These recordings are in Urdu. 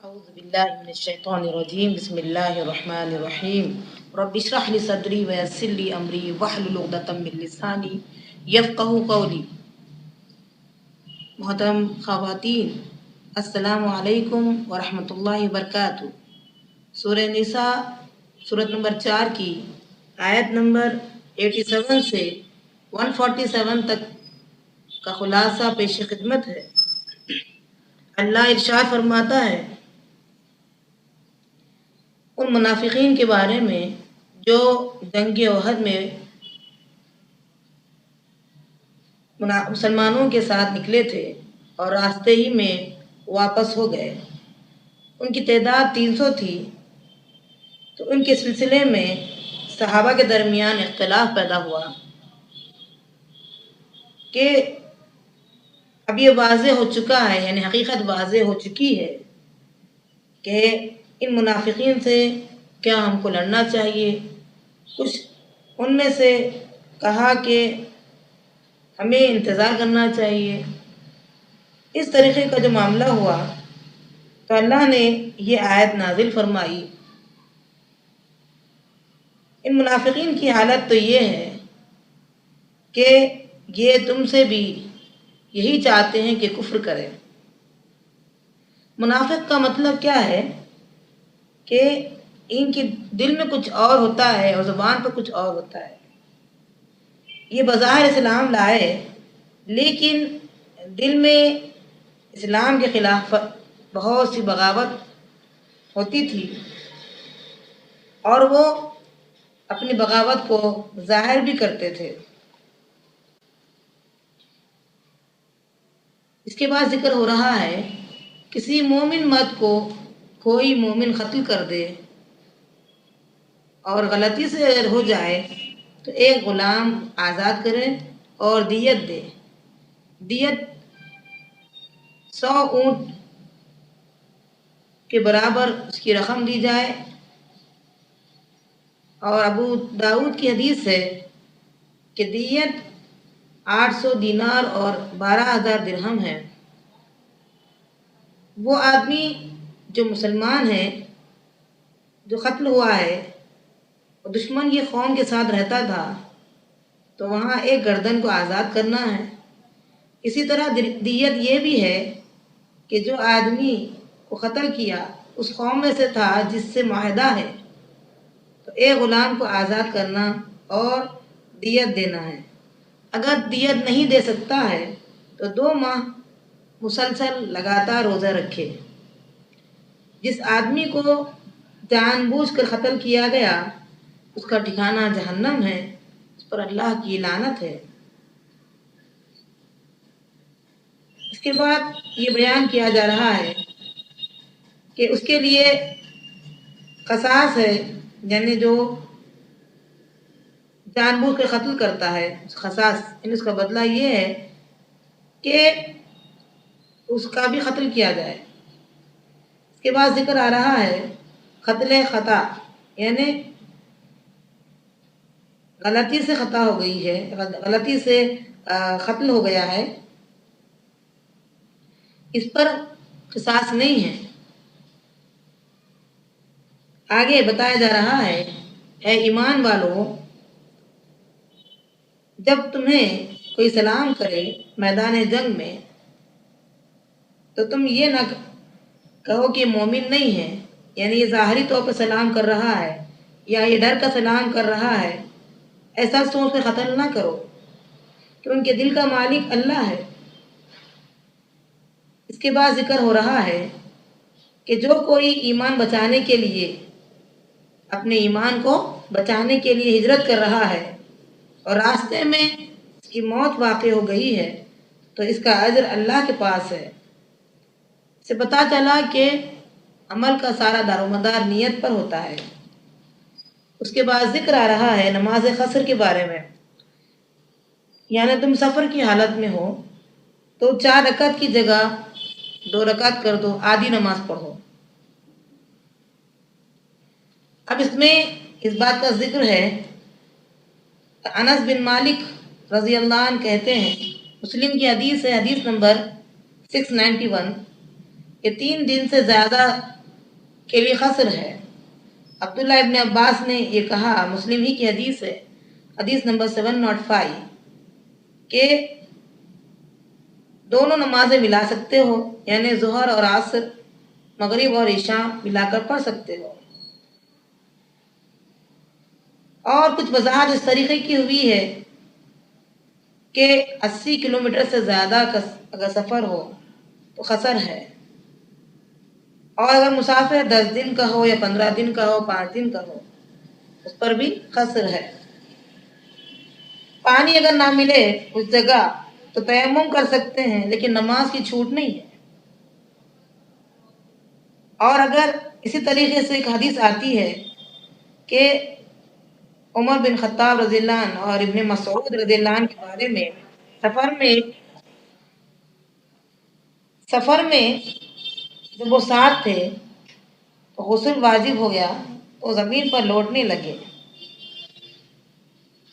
أعوذ بالله من الشيطان الرجيم بسم الله الرحمن الرحيم رب اشرح لي صدري ويسر لي أمري واحلل عقدة من لساني يفقهوا قولي. محترم خواتین، السلام علیکم ورحمۃ اللہ وبرکاتہ۔ سورہ نساء سورت نمبر 4 کی آیت نمبر 87 سے 147 تک کا خلاصہ پیش خدمت ہے۔ اللہ ارشاد فرماتا ہے ان منافقین کے بارے میں جو جنگ احد میں مسلمانوں کے ساتھ نکلے تھے اور راستے ہی میں واپس ہو گئے۔ ان کی تعداد 300 تھی، تو ان کے سلسلے میں صحابہ کے درمیان اختلاف پیدا ہوا کہ اب یہ واضح ہو چکا ہے، یعنی حقیقت واضح ہو چکی ہے کہ ان منافقین سے کیا ہم کو لڑنا چاہیے۔ کچھ ان میں سے کہا کہ ہمیں انتظار کرنا چاہیے۔ اس طریقے کا جو معاملہ ہوا تو اللہ نے یہ آیت نازل فرمائی۔ ان منافقین کی حالت تو یہ ہے کہ یہ تم سے بھی یہی چاہتے ہیں کہ کفر کرے۔ منافق کا مطلب کیا ہے کہ ان کے دل میں کچھ اور ہوتا ہے اور زبان پر کچھ اور ہوتا ہے۔ یہ بظاہر اسلام لائے لیکن دل میں اسلام کے خلاف بہت سی بغاوت ہوتی تھی اور وہ اپنی بغاوت کو ظاہر بھی کرتے تھے۔ اس کے بعد ذکر ہو رہا ہے کسی مومن مرد کو کوئی مومن قتل کر دے اور غلطی سے اگر ہو جائے تو ایک غلام آزاد کرے اور دیت دے۔ دیت 100 اونٹ کے برابر اس کی رقم دی جائے، اور ابو داؤد کی حدیث ہے کہ دیت 800 دینار اور 12,000 درہم ہے۔ وہ آدمی جو مسلمان ہے، جو قتل ہوا ہے، دشمن کی قوم کے ساتھ رہتا تھا، تو وہاں ایک گردن کو آزاد کرنا ہے۔ اسی طرح دیت یہ بھی ہے کہ جو آدمی کو قتل کیا اس قوم میں سے تھا جس سے معاہدہ ہے، تو ایک غلام کو آزاد کرنا اور دیت دینا ہے۔ اگر دیت نہیں دے سکتا ہے تو 2 ماہ مسلسل لگاتار روزہ رکھے۔ جس آدمی کو جان بوجھ کر قتل کیا گیا اس کا ٹھکانہ جہنم ہے، اس پر اللہ کی لعنت ہے۔ اس کے بعد یہ بیان کیا جا رہا ہے کہ اس کے لیے قصاص ہے، یعنی جو جان بوجھ کر قتل کرتا ہے قصاص، یعنی اس کا بدلہ یہ ہے کہ اس کا بھی قتل کیا جائے۔ اس کے بعد ذکر آ رہا ہے قتل خطا، یعنی غلطی سے خطا ہو گئی ہے، غلطی سے قتل ہو گیا ہے، اس پر قصاص نہیں ہے۔ آگے بتایا جا رہا ہے اے ایمان والو، جب تمہیں کوئی سلام کرے میدان جنگ میں تو تم یہ نہ کہو کہ مومن نہیں ہے، یعنی یہ ظاہری طور پر سلام کر رہا ہے یا یہ ڈر کا سلام کر رہا ہے، ایسا سوچ کر قتل نہ کرو کہ ان کے دل کا مالک اللہ ہے۔ اس کے بعد ذکر ہو رہا ہے کہ جو کوئی ایمان بچانے کے لیے، اپنے ایمان کو بچانے کے لیے ہجرت کر رہا ہے اور راستے میں اس کی موت واقع ہو گئی ہے تو اس کا اجر اللہ کے پاس ہے۔ اس سے پتہ چلا کہ عمل کا سارا دار و مدار نیت پر ہوتا ہے۔ اس کے بعد ذکر آ رہا ہے نماز قصر کے بارے میں، یعنی تم سفر کی حالت میں ہو تو 4 رکعت کی جگہ 2 رکعت کر دو، آدھی نماز پڑھو۔ اب اس میں اس بات کا ذکر ہے، انس بن مالک رضی اللہ عنہ کہتے ہیں، مسلم کی حدیث ہے، حدیث نمبر 691، کہ 3 دن سے زیادہ کے لیے خسر ہے۔ عبداللہ ابن عباس نے یہ کہا، مسلم ہی کی حدیث ہے، حدیث نمبر 705، کہ دونوں نمازیں ملا سکتے ہو، یعنی ظہر اور عصر، مغرب اور عشاء ملا کر پڑھ سکتے ہو۔ اور کچھ وضاحت اس طریقے کی ہوئی ہے کہ 80 کلومیٹر سے زیادہ کا اگر سفر ہو تو خسر ہے، اور اگر مسافر 10 دن کا ہو یا 15 دن کا ہو، 5 دن کا ہو، اس پر بھی خسر ہے۔ پانی اگر نہ ملے اس جگہ تو تیمم کر سکتے ہیں، لیکن نماز کی چھوٹ نہیں ہے۔ اور اگر اسی طریقے سے ایک حدیث آتی ہے کہ عمر بن خطاب رضی اللہ عنہ اور ابن مسعود رضی اللہ عنہ کے بارے میں سفر میں جب وہ ساتھ تھے تو غسل واجب ہو گیا تو زمین پر لوٹنے لگے،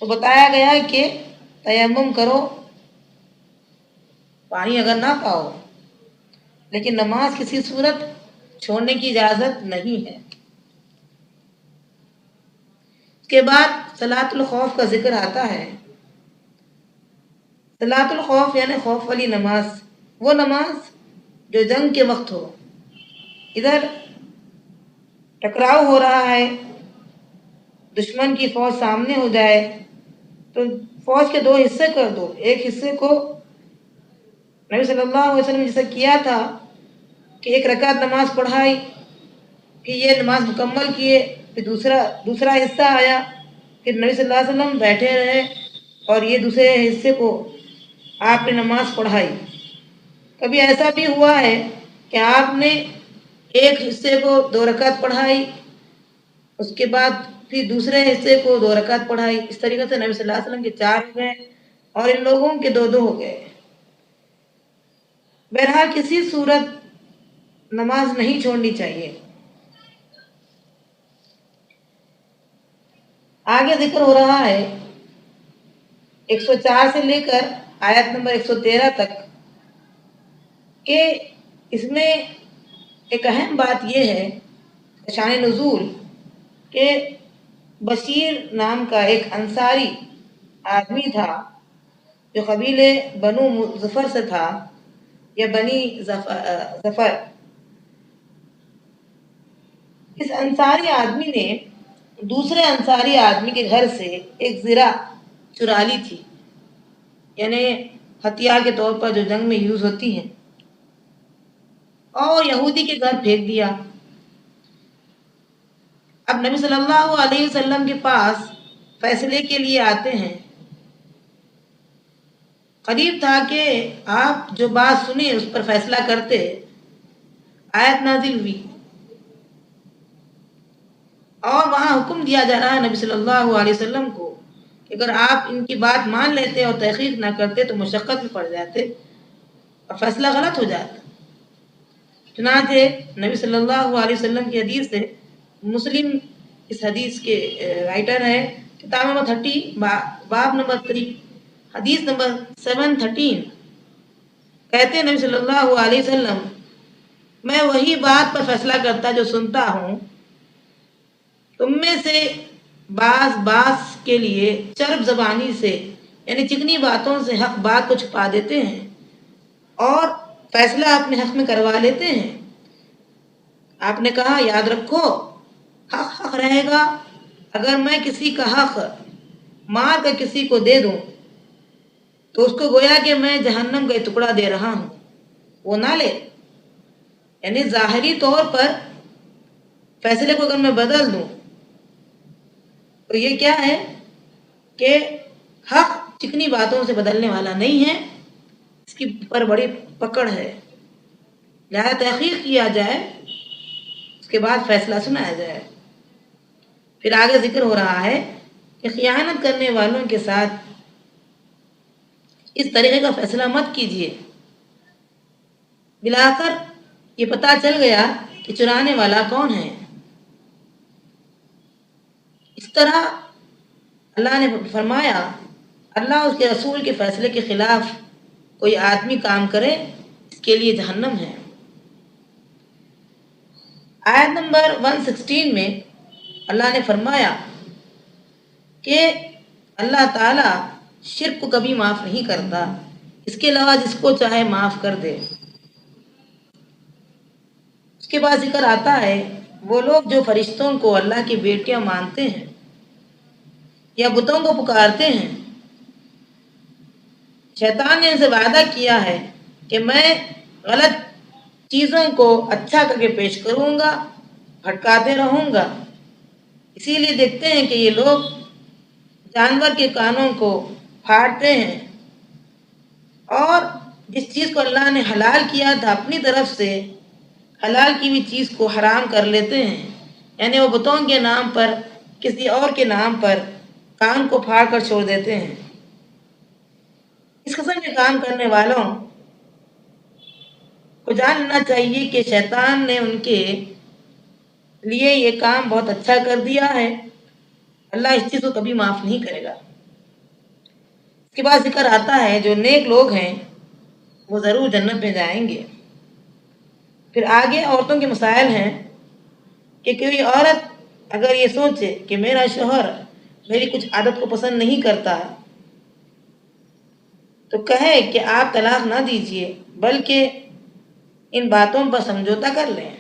تو بتایا گیا کہ تیمم کرو پانی اگر نہ پاؤ، لیکن نماز کسی صورت چھوڑنے کی اجازت نہیں ہے۔ اس کے بعد صلاۃ الخوف کا ذکر آتا ہے۔ صلاۃ الخوف یعنی خوف والی نماز، وہ نماز جو جنگ کے وقت ہو، ادھر ٹکراؤ ہو رہا ہے، دشمن کی فوج سامنے ہو جائے تو فوج کے 2 حصے کر دو، ایک حصے کو نبی صلی اللہ علیہ وسلم نے جیسا کیا تھا کہ 1 رکعت نماز پڑھائی، پھر یہ نماز مکمل کیے، پھر دوسرا حصہ آیا، پھر نبی صلی اللہ علیہ وسلم بیٹھے رہے اور یہ دوسرے حصے کو آپ نے نماز پڑھائی۔ کبھی ایسا بھی ہوا ہے کہ آپ نے ایک حصے کو 2 رکعت پڑھائی، اس کے بعد پھر دوسرے حصے کو 2 رکعت پڑھائی، اس طریقے سے نبی صلی اللہ علیہ وسلم کے 4 ہو گئے اور ان لوگوں کے 2 ہو گئے۔ بہرحال کسی صورت نماز نہیں چھوڑنی چاہیے۔ آگے ذکر ہو رہا ہے 104 سے لے کر آیت نمبر 113 تک کہ اس میں ایک اہم بات یہ ہے، شان نزول، کہ بشیر نام کا ایک انصاری آدمی تھا جو قبیلے بنو ظفر سے تھا یا بنی ظفر۔ اس انصاری آدمی نے دوسرے انصاری آدمی کے گھر سے ایک زرہ چرا لی تھی، یعنی ہتھیار کے طور پر جو جنگ میں یوز ہوتی ہیں، اور یہودی کے گھر پھینک دیا۔ اب نبی صلی اللہ علیہ وسلم کے پاس فیصلے کے لیے آتے ہیں۔ قریب تھا کہ آپ جو بات سنیں اس پر فیصلہ کرتے۔ آیت نازل ہوئی اور وہاں حکم دیا جا رہا ہے نبی صلی اللہ علیہ وسلم کو کہ اگر آپ ان کی بات مان لیتے اور تحقیق نہ کرتے تو مشقت میں پڑ جاتے اور فیصلہ غلط ہو جاتا۔ چنانچہ نبی صلی اللہ علیہ وسلم کی حدیث ہے، مسلم اس حدیث کے رائٹر ہے، کتاب نمبر 30 باب نمبر 3 حدیث نمبر 713، کہتے ہیں نبی صلی اللہ علیہ وسلم، میں وہی بات پر فیصلہ کرتا جو سنتا ہوں، تم میں سے بعض کے لیے چرب زبانی سے یعنی چکنی باتوں سے حق بات کو چھپا دیتے ہیں اور فیصلہ اپنے حق میں کروا لیتے ہیں۔ آپ نے کہا یاد رکھو حق حق رہے گا، اگر میں کسی کا حق مار کر کسی کو دے دوں تو اس کو گویا کہ میں جہنم کا ٹکڑا دے رہا ہوں، وہ نہ لے۔ یعنی ظاہری طور پر فیصلے کو اگر میں بدل دوں تو یہ کیا ہے کہ حق چکنی باتوں سے بدلنے والا نہیں ہے، اس کی پر بڑی پکڑ ہے، لہذا تحقیق کیا جائے، اس کے بعد فیصلہ سنایا جائے۔ پھر آگے ذکر ہو رہا ہے کہ خیانت کرنے والوں کے ساتھ اس طریقے کا فیصلہ مت کیجیے۔ بلاخر یہ پتہ چل گیا کہ چرانے والا کون ہے۔ اس طرح اللہ نے فرمایا، اللہ اس کے رسول کے فیصلے کے خلاف کوئی آدمی کام کرے اس کے لیے جہنم ہے۔ آیت نمبر 116 میں اللہ نے فرمایا کہ اللہ تعالیٰ شرک کو کبھی معاف نہیں کرتا، اس کے علاوہ جس کو چاہے معاف کر دے۔ اس کے بعد ذکر آتا ہے وہ لوگ جو فرشتوں کو اللہ کی بیٹیاں مانتے ہیں یا بتوں کو پکارتے ہیں، شیطان نے ان سے وعدہ کیا ہے کہ میں غلط چیزوں کو اچھا کر کے پیش کروں گا، بھٹکاتے رہوں گا۔ اسی لیے دیکھتے ہیں کہ یہ لوگ جانور کے کانوں کو پھاڑتے ہیں اور جس چیز کو اللہ نے حلال کیا تھا اپنی طرف سے حلال کی ہوئی چیز کو حرام کر لیتے ہیں، یعنی وہ بتوں کے نام پر کسی اور کے نام پر کان کو پھاڑ کر چھوڑ دیتے ہیں۔ اس قسم کے کام کرنے والوں کو جان لینا چاہیے کہ شیطان نے ان کے لیے یہ کام بہت اچھا کر دیا ہے، اللہ اس چیز کو کبھی معاف نہیں کرے گا۔ اس کے بعد ذکر آتا ہے جو نیک لوگ ہیں وہ ضرور جنت میں جائیں گے۔ پھر آگے عورتوں کے مسائل ہیں کہ کوئی عورت اگر یہ سوچے کہ میرا شوہر میری کچھ عادت کو پسند نہیں کرتا تو کہے کہ آپ طلاق نہ دیجیے بلکہ ان باتوں پر سمجھوتا کر لیں۔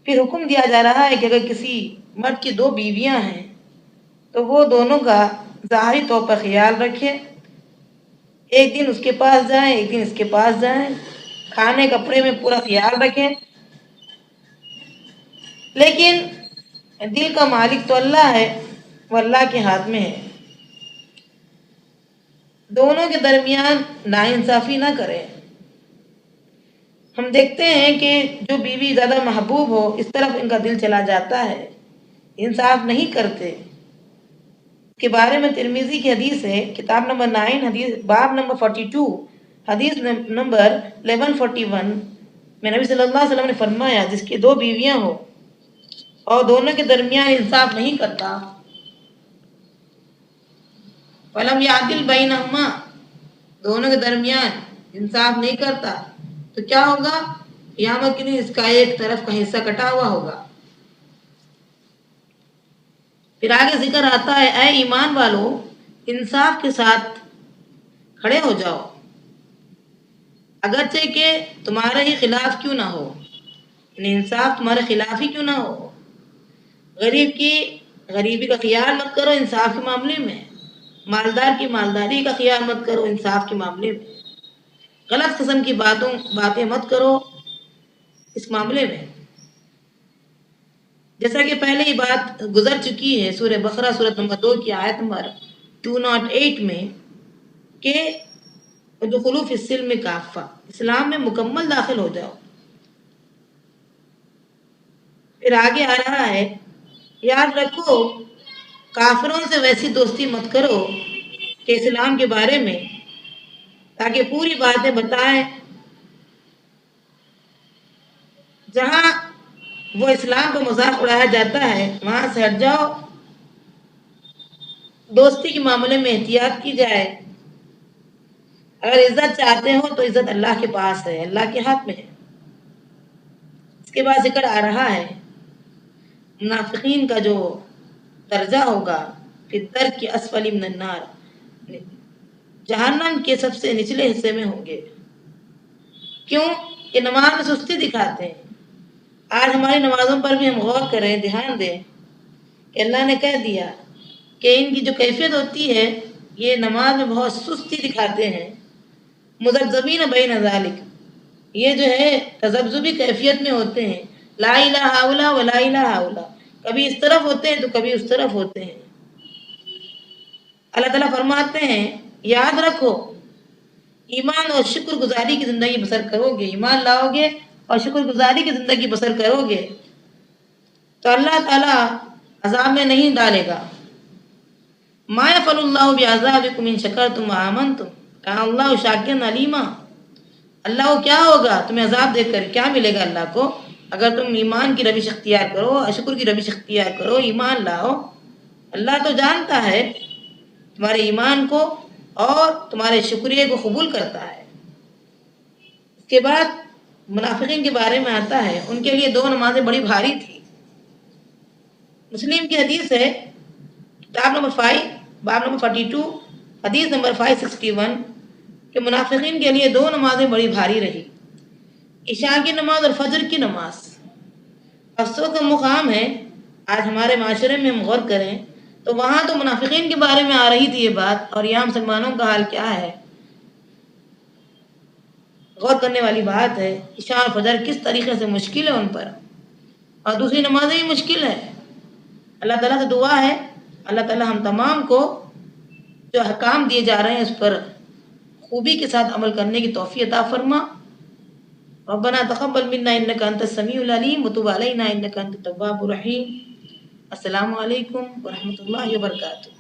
پھر حکم دیا جا رہا ہے کہ اگر کسی مرد کی 2 بیویاں ہیں تو وہ دونوں کا ظاہری طور پر خیال رکھے، ایک دن اس کے پاس جائیں ایک دن اس کے پاس جائیں، کھانے کپڑے میں پورا خیال رکھیں، لیکن دل کا مالک تو اللہ ہے، وہ اللہ کے ہاتھ میں ہے۔ دونوں کے درمیان ناانصافی نہ کریں۔ ہم دیکھتے ہیں کہ جو بیوی زیادہ محبوب ہو اس طرف ان کا دل چلا جاتا ہے، انصاف نہیں کرتے۔ اس کے بارے میں ترمذی کی حدیث ہے، کتاب نمبر 9 حدیث باب نمبر 42 حدیث نمبر 1141 میں نبی صلی اللہ علیہ وسلم نے فرمایا جس کی 2 بیویاں ہو اور دونوں کے درمیان انصاف نہیں کرتا، فلم یعدل بینہما، دونوں کے درمیان انصاف نہیں کرتا تو کیا ہوگا؟ قیامت کے دن اس کا ایک طرف کا حصہ کٹا ہوا ہوگا۔ پھر آگے ذکر آتا ہے اے ایمان والو انصاف کے ساتھ کھڑے ہو جاؤ، اگرچہ کہ تمہارے ہی خلاف کیوں نہ ہو، یعنی انصاف تمہارے خلاف ہی کیوں نہ ہو۔ غریب کی غریبی کا خیال مت کرو انصاف کے معاملے میں، مالدار کی مالداری کا خیال مت کرو انصاف کے معاملے میں، غلط قسم کی باتیں مت کرو اس معاملے میں۔ جیسا کہ پہلے ہی بات گزر چکی ہے سورہ بقرہ سورۃ نمبر 2 کی آیت نمبر 208 میں کہ ادخلوا فی السلم کافہ، اسلام میں مکمل داخل ہو جاؤ۔ پھر آگے آ رہا ہے یاد رکھو کافروں سے ویسی دوستی مت کرو کہ اسلام کے بارے میں تاکہ پوری باتیں بتائیں، جہاں وہ اسلام کو مذاق اڑایا جاتا ہے وہاں سے ہٹ جاؤ، دوستی کے معاملے میں احتیاط کی جائے۔ اگر عزت چاہتے ہو تو عزت اللہ کے پاس ہے، اللہ کے ہاتھ میں ہے۔ اس کے بعد ذکر آ رہا ہے منافقین کا جو درجہ ہوگا پھر درک کے اسفل من النار، جہنم کے سب سے نچلے حصے میں ہوں گے۔ کیوں؟ کہ نماز میں سستی دکھاتے ہیں۔ آج ہماری نمازوں پر بھی ہم غور کریں، دھیان دیں کہ اللہ نے کہہ دیا کہ ان کی جو کیفیت ہوتی ہے یہ نماز میں بہت سستی دکھاتے ہیں، مذبذبین بین ذالک، یہ جو ہے تذبذبی کیفیت میں ہوتے ہیں، لا الہ الا ولا الہ الا، کبھی اس طرف ہوتے ہیں تو کبھی اس طرف ہوتے ہیں۔ اللہ تعالیٰ فرماتے ہیں یاد رکھو ایمان اور شکر گزاری کی زندگی بسر کرو گے، ایمان لاؤ گے اور شکر گزاری کی زندگی بسر کرو گے تو اللہ تعالیٰ عذاب میں نہیں ڈالے گا۔ ما یفعل اللہ بعذابکم ان شکرتم وآمنتم کان اللہ شاکرا علیما، اللہ کو کیا ہوگا تمہیں عذاب دے کر، کیا ملے گا اللہ کو اگر تم ایمان کی روش اختیار کرو اور شکر کی روش اختیار کرو، ایمان لاؤ۔ اللہ تو جانتا ہے تمہارے ایمان کو اور تمہارے شکریہ کو قبول کرتا ہے۔ اس کے بعد منافقین کے بارے میں آتا ہے ان کے لیے 2 نمازیں بڑی بھاری تھی۔ مسلم کی حدیث ہے کتاب نمبر 5 باب نمبر 42 حدیث نمبر 561 کہ منافقین کے لیے 2 نمازیں بڑی بھاری رہی، عشاء کی نماز اور فجر کی نماز۔ افسوس کا مقام ہے آج ہمارے معاشرے میں ہم غور کریں تو وہاں تو منافقین کے بارے میں آ رہی تھی یہ بات، اور یہاں مسلمانوں کا حال کیا ہے؟ غور کرنے والی بات ہے۔ عشاء اور فجر کس طریقے سے مشکل ہے ان پر، اور دوسری نمازیں بھی مشکل ہے۔ اللہ تعالیٰ سے دعا ہے اللہ تعالیٰ ہم تمام کو جو احکام دیے جا رہے ہیں اس پر خوبی کے ساتھ عمل کرنے کی توفیق عطا فرما۔ ربنا تقبل منا انك انت السميع العليم وتب علينا انك انت التواب الرحيم۔ السلام علیکم ورحمۃ اللہ وبرکاتہ۔